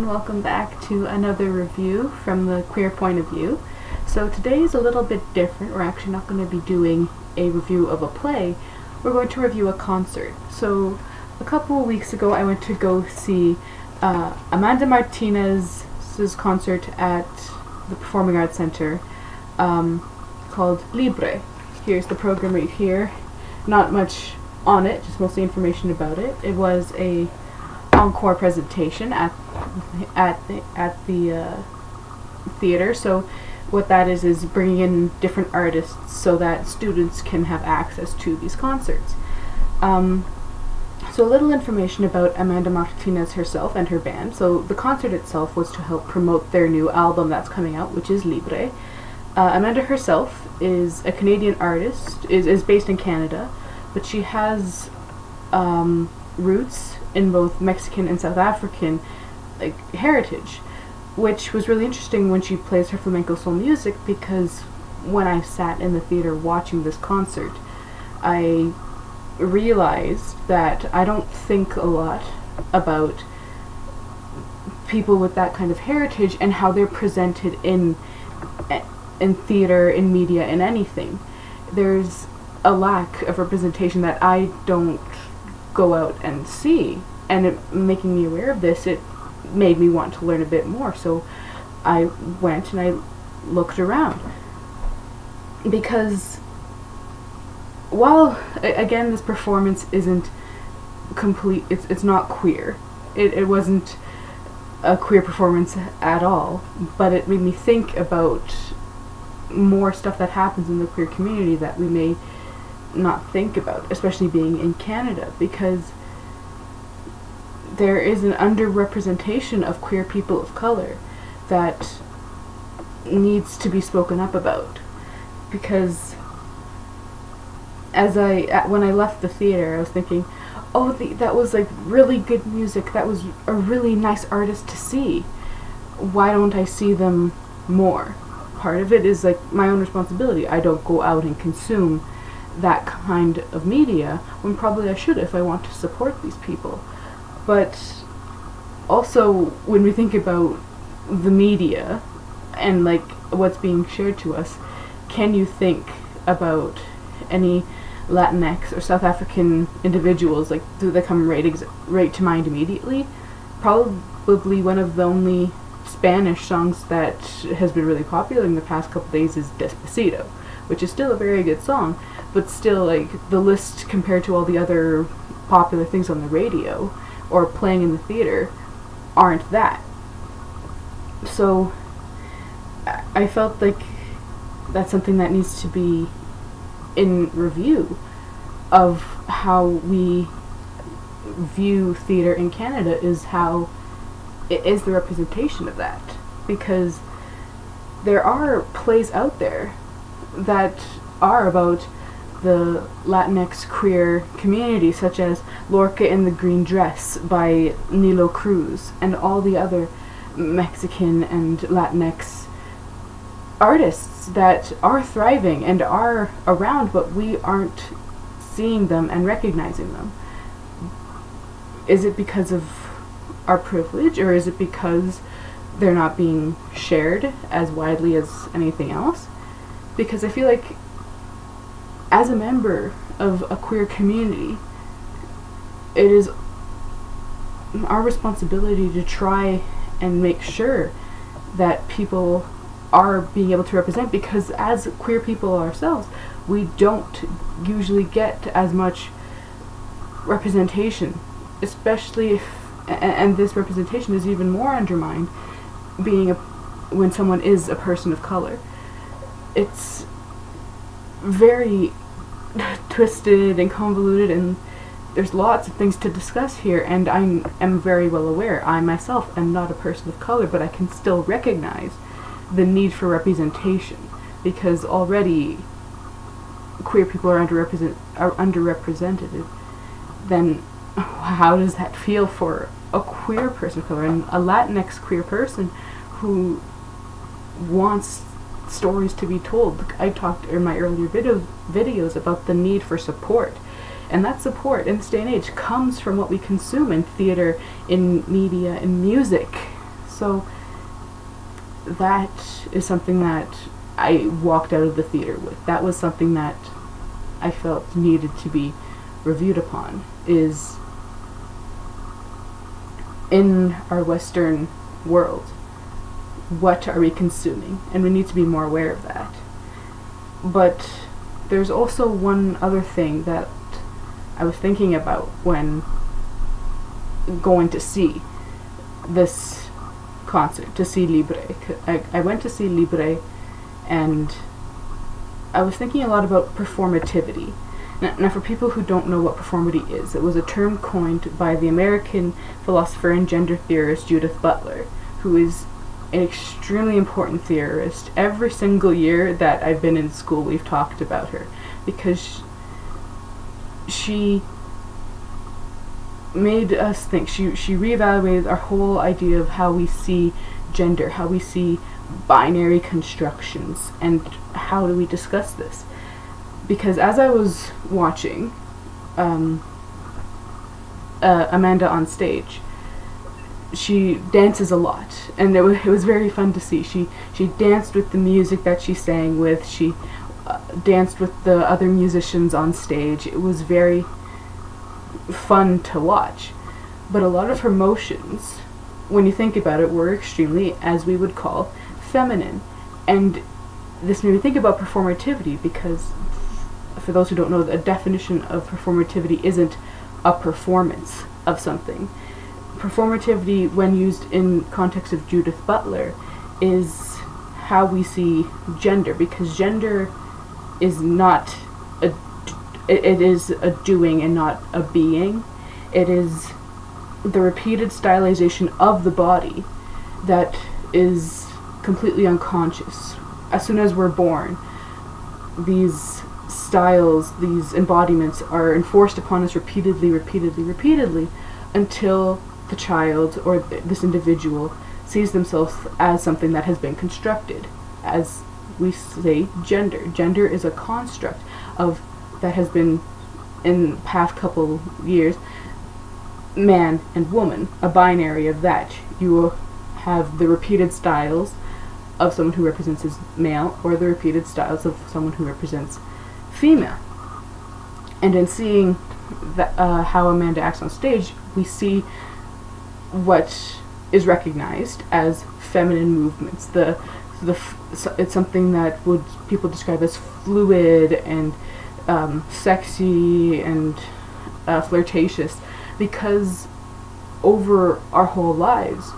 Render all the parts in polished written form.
and welcome back to another review from the queer point of view. So today is a little bit different. We're actually not going to be doing a review of a play. We're going to review a concert. So a couple of weeks ago I went to go see Amanda Martinez's concert at the Performing Arts Center called Libre. Here's the program right here. Not much on it, just mostly information about it. It was a encore presentation at the theater. So what that is bringing in different artists so that students can have access to these concerts. So a little information about Amanda Martinez herself and her band. So the concert itself was to help promote their new album that's coming out, which is Libre. Amanda herself is a Canadian artist, is based in Canada, but she has roots in both Mexican and South African heritage, which was really interesting when she plays her flamenco soul music, because when I sat in the theater watching this concert, I realized that I don't think a lot about people with that kind of heritage and how they're presented in theater, in media, in anything. There's a lack of representation that I don't go out and see, and it making me aware of this, it made me want to learn a bit more. So I went and I looked around, because while again this performance isn't complete, it's not queer, it wasn't a queer performance at all, but it made me think about more stuff that happens in the queer community that we may not think about, especially being in Canada, because there is an underrepresentation of queer people of color that needs to be spoken up about. Because when I left the theater, I was thinking, oh, that was really good music, that was a really nice artist to see, why don't I see them more? Part of it is my own responsibility. I don't go out and consume that kind of media when probably I should if I want to support these people. But also, when we think about the media and what's being shared to us, can you think about any Latinx or South African individuals? Do they come right to mind immediately? Probably one of the only Spanish songs that has been really popular in the past couple days is Despacito, which is still a very good song, but still the list compared to all the other popular things on the radio or playing in the theater aren't that. So I felt like that's something that needs to be in review of how we view theater in Canada, is how it is the representation of that, because there are plays out there that are about the Latinx queer community, such as Lorca in the Green Dress by Nilo Cruz, and all the other Mexican and Latinx artists that are thriving and are around, but we aren't seeing them and recognizing them. Is it because of our privilege, or is it because they're not being shared as widely as anything else? Because I feel like as a member of a queer community, it is our responsibility to try and make sure that people are being able to represent, because as queer people ourselves, we don't usually get as much representation, especially if, and this representation is even more undermined when someone is a person of color. It's very twisted and convoluted, and there's lots of things to discuss here, and I am very well aware I myself am not a person of color, but I can still recognize the need for representation, because already queer people are underrepresented. Then how does that feel for a queer person of color and a Latinx queer person who wants stories to be told? I talked in my earlier videos about the need for support, and that support in this day and age comes from what we consume in theater, in media, in music, So that is something that I walked out of the theater with. That was something that I felt needed to be reviewed upon, is in our Western world, what are we consuming? And we need to be more aware of that. But there's also one other thing that I was thinking about when going to see this concert, to see Libre. I went to see Libre, and I was thinking a lot about performativity. Now, for people who don't know what performity is, it was a term coined by the American philosopher and gender theorist Judith Butler, who is an extremely important theorist. Every single year that I've been in school, we've talked about her, because she made us think. She reevaluated our whole idea of how we see gender, how we see binary constructions, and how do we discuss this. Because as I was watching Amanda on stage, she dances a lot, and it was very fun to see. She danced with the music that she sang with. She danced with the other musicians on stage. It was very fun to watch. But a lot of her motions, when you think about it, were extremely, as we would call, feminine. And this made me think about performativity, because for those who don't know, the definition of performativity isn't a performance of something. Performativity, when used in context of Judith Butler, is how we see gender, because gender is not it is a doing and not a being. It is the repeated stylization of the body that is completely unconscious. As soon as we're born, these styles, these embodiments are enforced upon us repeatedly, until the child or this individual sees themselves as something that has been constructed. As we say, gender. Gender is a construct of that has been, in the past couple years, man and woman, a binary of that. You will have the repeated styles of someone who represents as male, or the repeated styles of someone who represents female. And in seeing how Amanda acts on stage, we see what is recognized as feminine movements. It's something that people describe as fluid and sexy and flirtatious, because over our whole lives,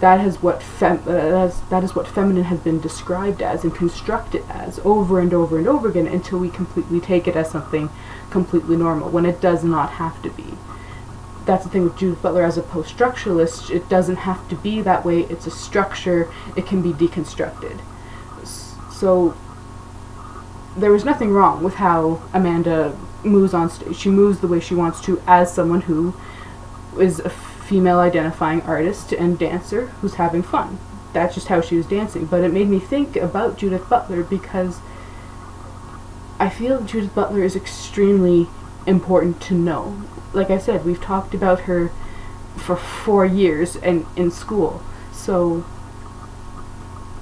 that is what feminine has been described as and constructed as over and over and over again, until we completely take it as something completely normal, when it does not have to be. That's the thing with Judith Butler as a post-structuralist. It doesn't have to be that way. It's a structure. It can be deconstructed. So there was nothing wrong with how Amanda moves on stage. She moves the way she wants to, as someone who is a female identifying artist and dancer who's having fun. That's just how she was dancing. But it made me think about Judith Butler, because I feel Judith Butler is extremely important to know. Like I said, we've talked about her for 4 years and in school. So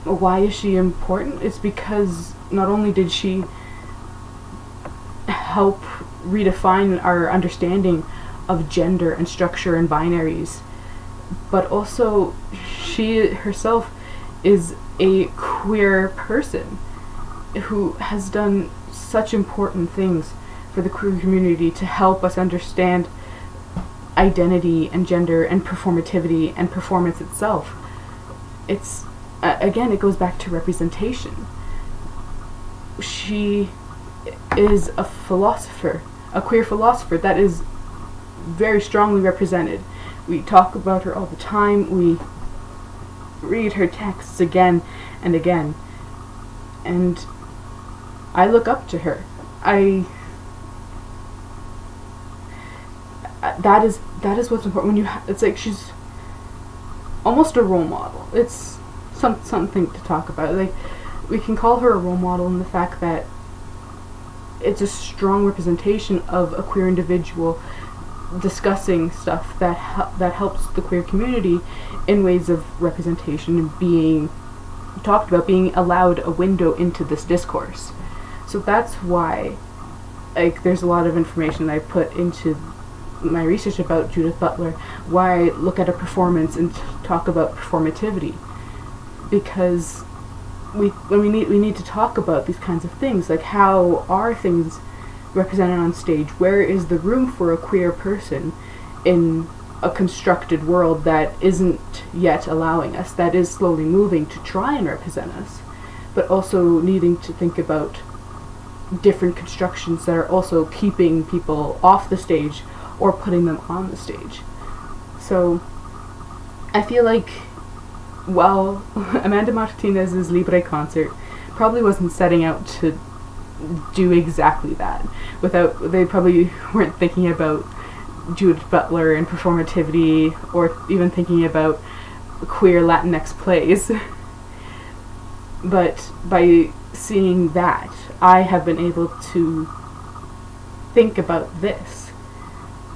why is she important? It's because not only did she help redefine our understanding of gender and structure and binaries, but also she herself is a queer person who has done such important things for the queer community to help us understand identity and gender and performativity and performance itself. It's again, it goes back to representation. She is a philosopher, a queer philosopher that is very strongly represented. We talk about her all the time. We read her texts again and again, and I look up to her. That is what's important. It's like she's almost a role model. It's something to talk about. Like, we can call her a role model in the fact that it's a strong representation of a queer individual discussing stuff that that helps the queer community in ways of representation and being talked about, being allowed a window into this discourse. So that's why, like, there's a lot of information that I put into my research about Judith Butler, why I look at a performance and talk about performativity, because we need to talk about these kinds of things, like how are things represented on stage, where is the room for a queer person in a constructed world that isn't yet allowing us, that is slowly moving to try and represent us, but also needing to think about different constructions that are also keeping people off the stage or putting them on the stage. So I feel like while Amanda Martinez's Libre concert probably wasn't setting out to do exactly that, they probably weren't thinking about Judith Butler and performativity, or even thinking about queer Latinx plays. But by seeing that, I have been able to think about this,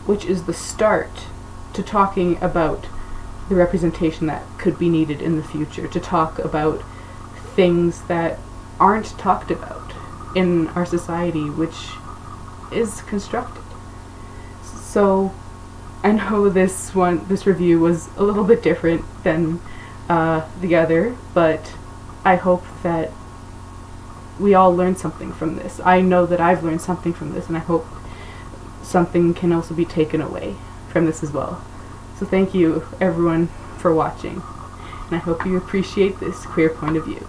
which is the start to talking about the representation that could be needed in the future, to talk about things that aren't talked about in our society, which is constructed. So I know this review was a little bit different than the other, but I hope that we all learned something from this. I know that I've learned something from this, and I hope something can also be taken away from this as well. So thank you, everyone, for watching, and I hope you appreciate this queer point of view.